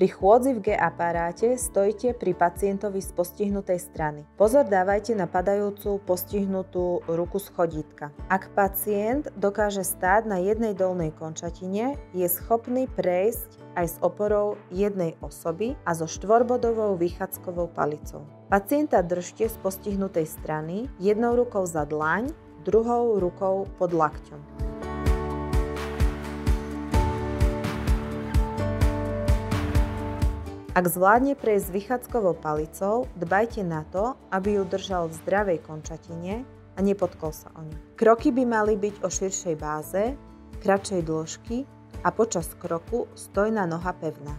Pri chôdzi v G-aparáte stojte pri pacientovi z postihnutej strany. Pozor dávajte na padajúcu postihnutú ruku z chodítka. Ak pacient dokáže stáť na jednej dolnej končatine, je schopný prejsť aj s oporou jednej osoby a so štvorbodovou vychádzkovou palicou. Pacienta držte z postihnutej strany jednou rukou za dlaň, druhou rukou pod lakťom. Ak zvládne prejsť s vychádzkovou palicou, dbajte na to, aby ju držal v zdravej končatine a nepotkol sa o ňu. Kroky by mali byť o širšej báze, kratšej dĺžky a počas kroku stojná noha pevná.